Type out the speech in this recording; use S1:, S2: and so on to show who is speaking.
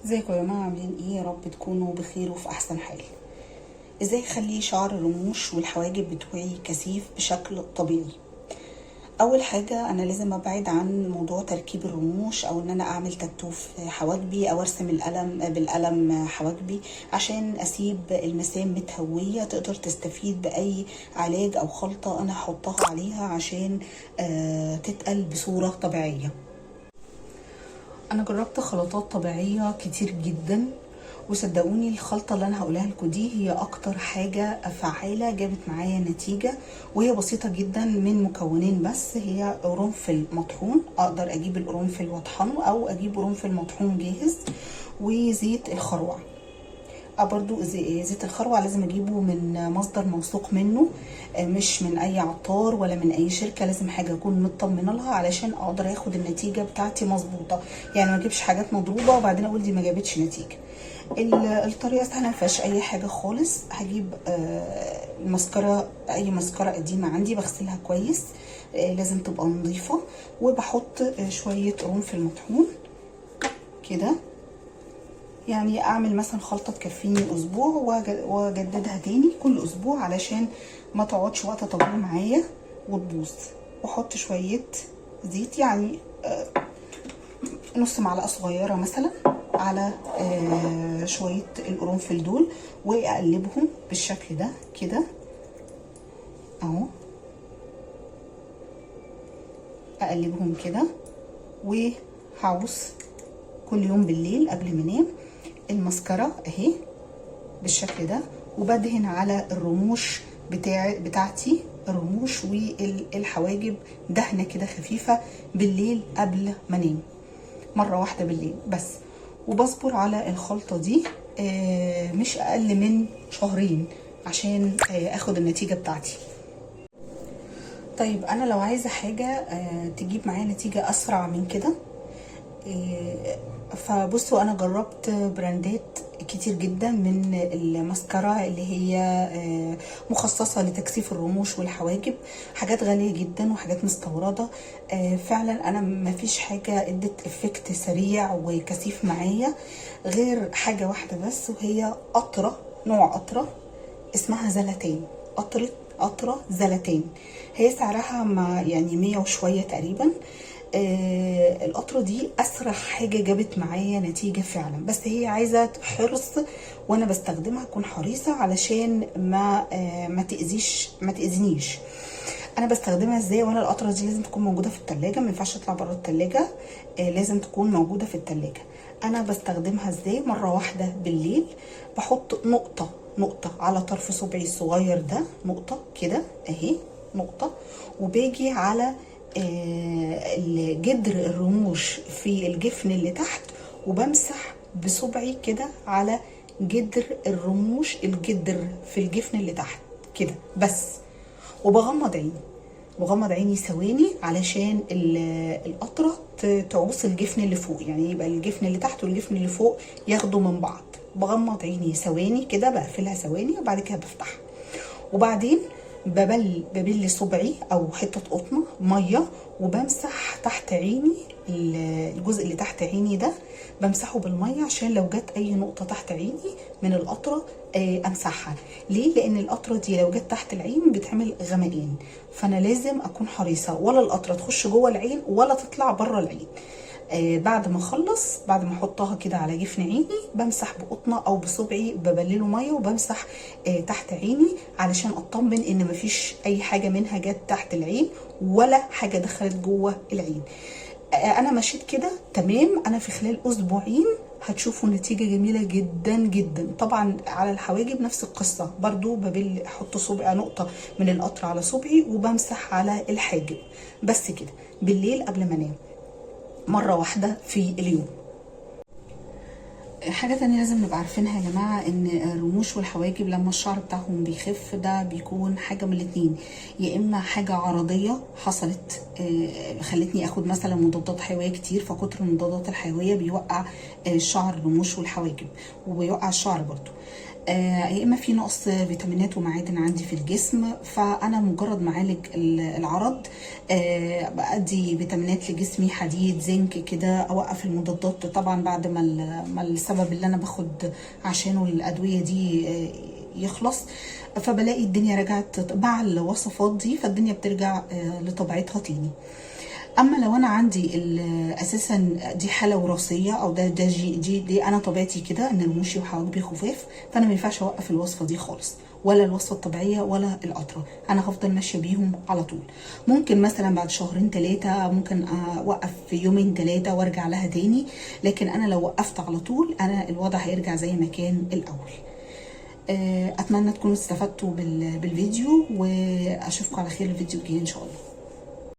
S1: ازيكم يا جماعه؟ عاملين ايه؟ يا رب تكونوا بخير وفي احسن حال. ازاي اخلي شعر الرموش والحواجب بتوعي كثيف بشكل طبيعي؟ اول حاجه انا لازم ابعد عن موضوع تركيب الرموش او ان انا اعمل تاتو في حواجبي او ارسم بالقلم حواجبي عشان اسيب المسام متهويه تقدر تستفيد باي علاج او خلطه انا هحطها عليها عشان تتقل بصوره طبيعيه. انا جربت خلطات طبيعيه كتير جدا، وصدقوني الخلطه اللي انا هقولها لكم دي هي اكتر حاجه فعاله جابت معايا نتيجه، وهي بسيطه جدا من مكونين بس. هي قرنفل مطحون، اقدر اجيب القرنفل واطحنه او اجيب قرنفل مطحون جاهز، وزيت الخروع. برضو زيت الخروع لازم اجيبه من مصدر موثوق منه، مش من اي عطار ولا من اي شركه، لازم حاجه اكون مطمنه لها علشان اقدر اخد النتيجه بتاعتي مظبوطه. يعني ما اجيبش حاجات مضروبه وبعدين اقول دي ما جابتش نتيجه. الطريقه سهله، ما فيهاش اي حاجه خالص. هجيب المسكره، اي مسكره قديمه عندي بغسلها كويس، لازم تبقى نظيفه، وبحط شويه قرنفل مطحون كده. يعني اعمل مثلا خلطه تكفيني اسبوع واجددها تاني كل اسبوع علشان ما تقعدش وقت طويل معايا وتبوظ. واحط شويه زيت، يعني نص معلقه صغيره مثلا على شويه القرنفل دول، واقلبهم بالشكل ده كده اهو. اقلبهم كده، وهعوص كل يوم بالليل قبل ما انام المسكره اهي بالشكل ده، وبدهن على الرموش بتاعتي، الرموش والحواجب دهنه كده خفيفه بالليل قبل ما انام، مره واحده بالليل بس. وبصبر على الخلطه دي مش اقل من شهرين عشان اخد النتيجه بتاعتي. طيب انا لو عايزه حاجه تجيب معايا نتيجه اسرع من كده، فبصوا انا جربت براندات كتير جدا من الماسكارا اللي هي مخصصة لتكثيف الرموش والحواجب، حاجات غالية جدا وحاجات مستوردة. فعلا انا مفيش حاجة ادت افكت سريع وكثيف معايا غير حاجة واحدة بس، وهي قطرة، نوع قطرة اسمها زلاتين، قطرة زلاتين. هي سعرها يعني 100 وشوية تقريبا. القطرة دي اسرع حاجة جابت معايا نتيجة فعلا، بس هي عايزة حرص وانا بستخدمها اكون حريصة علشان ما تأذنيش. انا بستخدمها ازاي؟ وانا القطرة دي لازم تكون موجودة في التلاجة، ما ينفعش تطلع بره التلاجة، لازم تكون موجودة في التلاجة. انا بستخدمها ازاي؟ مرة واحدة بالليل بحط نقطة على طرف صبعي الصغير ده، نقطة كده اهي، نقطة، وباجي على جدر الرموش في الجفن اللي تحت، وبمسح بصبعي كده على جدر الرموش، الجدر في الجفن اللي تحت كده بس. وبغمض عيني ثواني علشان القطرة تعوص الجفن اللي فوق، يعني يبقى الجفن اللي تحت والجفن اللي فوق ياخدوا من بعض. بغمض عيني ثواني كده، بقفلها ثواني وبعد كده بفتحها، وبعدين ببل صبعي او حته قطنه ميه وبمسح تحت عيني، الجزء اللي تحت عيني ده بمسحه بالميه عشان لو جت اي نقطه تحت عيني من القطره امسحها. ليه؟ لان القطره دي لو جت تحت العين بتعمل غمقان، فانا لازم اكون حريصه ولا القطره تخش جوه العين ولا تطلع بره العين. بعد ما اخلص، بعد ما احطها كده على جفن عيني، بمسح بقطنه او بصبعي ببلله ميه وبمسح تحت عيني علشان اطمن ان مفيش اي حاجه منها جت تحت العين ولا حاجه دخلت جوه العين. انا مشيت كده تمام. انا في خلال اسبوعين هتشوفوا نتيجة جميلة جدا جدا. طبعا على الحواجب نفس القصة، برضو احط صبع نقطة من القطر على صبعي وبمسح على الحاجب بس كده بالليل قبل ما انام، مرة واحدة في اليوم. حاجة تانية لازم نبقى عارفينها يا جماعة، ان الرموش والحواجب لما الشعر بتاعهم بيخف ده بيكون حاجة من الاتنين، يا اما حاجة عرضية حصلت خلتني اخد مثلا مضادات حيوية كتير، فكتر المضادات الحيوية بيوقع الشعر، الرموش والحواجب، وبيوقع الشعر برضو. يا اما في نقص فيتامينات ومعادن عندي في الجسم، فانا مجرد ما اعالج العرض بادي فيتامينات لجسمي، حديد، زنك كده، اوقف المضادات طبعا بعد ما السبب اللي انا باخد عشانه الادويه دي يخلص. فبلاقي الدنيا رجعت مع الوصفات دي، فالدنيا بترجع لطبيعتها تاني. اما لو انا عندي اساسا دي حاله وراثيه، او ده دي انا طبيعتي كده ان رموشي وحواجبي خفاف، فانا ما ينفعش اوقف الوصفه دي خالص، ولا الوصفه الطبيعيه ولا القطره، انا هفضل ماشيه بيهم على طول. ممكن مثلا بعد شهرين 3 ممكن اوقف في يومين 3 وارجع لها تاني، لكن انا لو وقفت على طول انا الوضع هيرجع زي ما كان الاول. اتمنى تكونوا استفدتوا بالفيديو، واشوفكم على خير الفيديو الجاي ان شاء الله.